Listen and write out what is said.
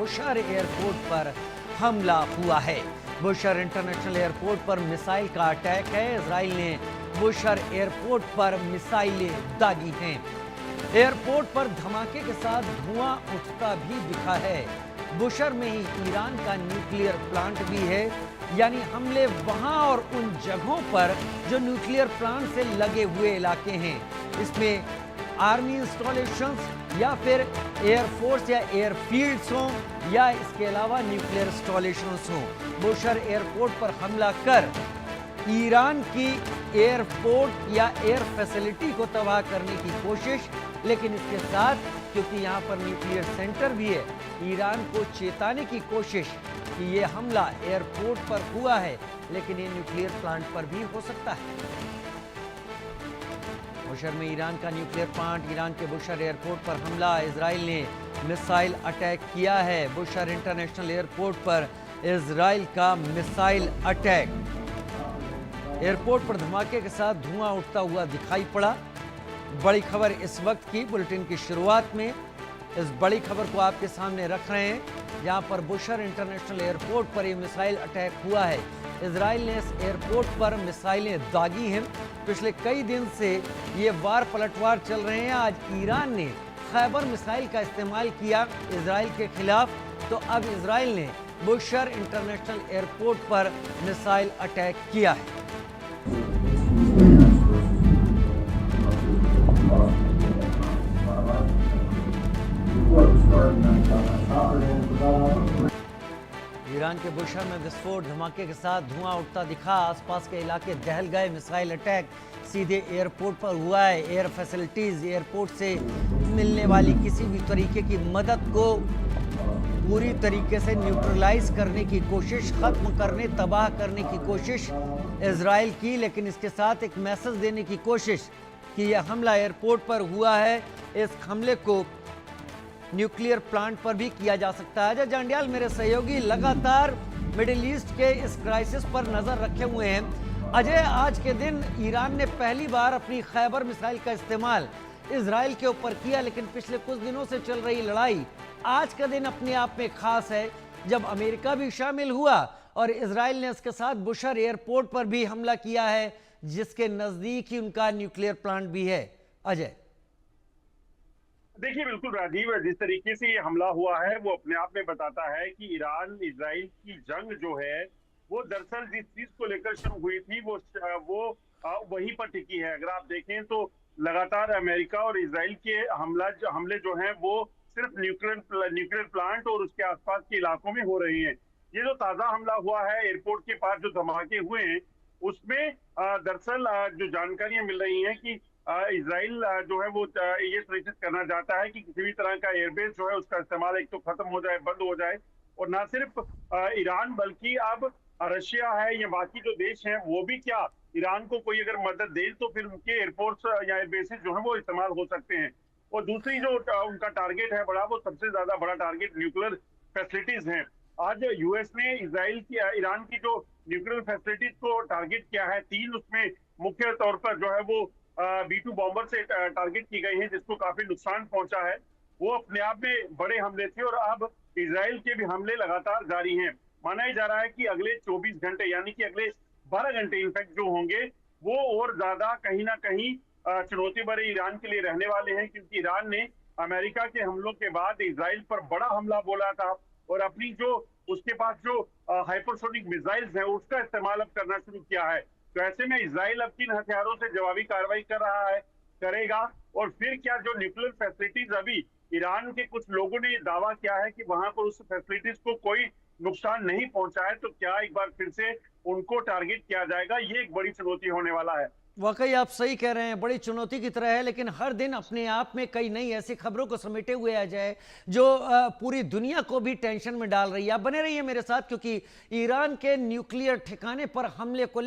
Bushehr airport पर हमला हुआ है। बुशर इंटरनेशनल एयरपोर्ट पर मिसाइल का अटैक है। इजराइल ने बुशर एयरपोर्ट पर मिसाइलें दागी हैं। एयरपोर्ट पर धमाके के साथ धुआं उठता भी दिखा है। बुशर में ही ईरान का न्यूक्लियर प्लांट भी है, यानी हमले वहां और उन जगहों पर जो न्यूक्लियर प्लांट से लगे हुए इलाके हैं। इसमें आर्मी इंस्टॉलेशंस या फिर एयरफोर्स या एयरफील्ड्स हों या इसके अलावा न्यूक्लियर इंस्टॉलेशंस हों। बुशर एयरपोर्ट पर हमला कर ईरान की एयरपोर्ट या एयर फैसिलिटी को तबाह करने की कोशिश, लेकिन इसके साथ क्योंकि यहाँ पर न्यूक्लियर सेंटर भी है, ईरान को चेताने की कोशिश कि ये हमला एयरपोर्ट पर हुआ है, लेकिन ये न्यूक्लियर प्लांट पर भी हो सकता है। बुशर में ईरान का न्यूक्लियर प्लांट, ईरान के बुशर एयरपोर्ट पर हमला, इजराइल ने मिसाइल अटैक किया है। बुशर इंटरनेशनल एयरपोर्ट पर इजराइल का मिसाइल अटैक। एयरपोर्ट पर धमाके के साथ धुआं उठता हुआ दिखाई पड़ा। बड़ी खबर इस वक्त की बुलेटिन की शुरुआत में इस बड़ी खबर को आपके सामने रख रहे हैं, जहां पर बुशर इंटरनेशनल एयरपोर्ट पर यह मिसाइल अटैक हुआ है। इजराइल ने इस एयरपोर्ट पर मिसाइलें दागी हैं। पिछले कई दिन से ये वार पलटवार चल रहे हैं। आज ईरान ने खैबर मिसाइल का इस्तेमाल किया इजराइल के खिलाफ, तो अब इजराइल ने बुशर इंटरनेशनल एयरपोर्ट पर मिसाइल अटैक किया है। ईरान के बुशर में विस्फोट, धमाके के साथ धुआं उठता दिखा। आसपास के इलाके दहल गए। मिसाइल अटैक सीधे एयरपोर्ट पर हुआ है। एयर फैसिलिटीज, एयरपोर्ट से मिलने वाली किसी भी तरीके की मदद को पूरी तरीके से न्यूट्रलाइज करने की कोशिश, खत्म करने, तबाह करने की कोशिश इजराइल की, लेकिन इसके साथ एक मैसेज देने की कोशिश कि यह हमला एयरपोर्ट पर हुआ है। इस हमले को न्यूक्लियर प्लांट पर भी किया जा सकता है। अजय जांडियाल मेरे सहयोगी लगातार मिडिल ईस्ट के इस क्राइसिस पर नजर रखे हुए हैं। अजय, आज के दिन ईरान ने पहली बार अपनी खैबर मिसाइल का इस्तेमाल इजराइल के ऊपर किया, लेकिन पिछले कुछ दिनों से चल रही लड़ाई आज का दिन अपने आप में खास है, जब अमेरिका भी शामिल हुआ और इजराइल ने इसके साथ बुशर एयरपोर्ट पर भी हमला किया है, जिसके नजदीक ही उनका न्यूक्लियर प्लांट भी है। अजय, देखिए, बिल्कुल राजीव, जिस तरीके से ये हमला हुआ है वो अपने आप में बताता है कि ईरान इजराइल की जंग जो है वो दरअसल जिस चीज को लेकर शुरू हुई थी वो वहीं पर टिकी है। अगर आप देखें तो लगातार अमेरिका और इजराइल के हमले जो हैं वो सिर्फ न्यूक्लियर प्लांट और उसके आसपास के इलाकों में हो रहे हैं। ये जो ताजा हमला हुआ है एयरपोर्ट के पास, जो धमाके हुए हैं, उसमें दरअसल जो जानकारियां मिल रही हैं कि इजराइल जो है वो ये सुनिश्चित करना चाहता है कि किसी भी तरह का एयरबेस जो है उसका इस्तेमाल एक तो खत्म हो जाए, बंद हो जाए। और ना सिर्फ ईरान बल्कि अब रशिया है या बाकी जो देश हैं वो भी क्या ईरान को कोई अगर मदद दे तो फिर उनके एयरपोर्ट्स या एयरबेसेस जो है वो इस्तेमाल हो सकते हैं। और दूसरी जो उनका टारगेट है बड़ा, वो सबसे ज्यादा बड़ा टारगेट न्यूक्लियर फैसिलिटीज हैं। आज यूएस ने ईरान की जो न्यूक्लियर फैसिलिटीज को टारगेट किया है, 3 उसमें मुख्य तौर पर जो है वो B-2 बॉम्बर से टारगेट की गई है, जिसको काफी नुकसान पहुंचा है। वो अपने आप में बड़े हमले थे और अब इजराइल के भी हमले लगातार जारी हैं। माना जा रहा है कि अगले 24 घंटे यानी कि अगले 12 घंटे इनफैक्ट जो होंगे वो और ज्यादा कहीं ना कहीं चुनौती भरे ईरान के लिए रहने वाले हैं, क्योंकि ईरान ने अमेरिका के हमलों के बाद इजराइल पर बड़ा हमला बोला था और अपनी जो उसके पास जो हाइपरसोनिक मिसाइल्स हैं उसका इस्तेमाल अब करना शुरू किया है। तो ऐसे में इजराइल अब किन हथियारों से जवाबी कार्रवाई करेगा और फिर क्या जो न्यूक्लियर फैसिलिटीज, अभी ईरान के कुछ लोगों ने दावा किया है कि वहां पर उस फैसिलिटीज को कोई नुकसान नहीं पहुंचा है, तो क्या एक बार फिर से उनको टारगेट किया जाएगा? ये एक बड़ी चुनौती होने वाला है। वाकई आप सही कह रहे हैं, बड़ी चुनौती की तरह है, लेकिन हर दिन अपने आप में कई नई ऐसी खबरों को समेटे हुए आ जाए जो पूरी दुनिया को भी टेंशन में डाल रही है। आप बने रहिए मेरे साथ, क्योंकि ईरान के न्यूक्लियर ठिकाने पर हमले को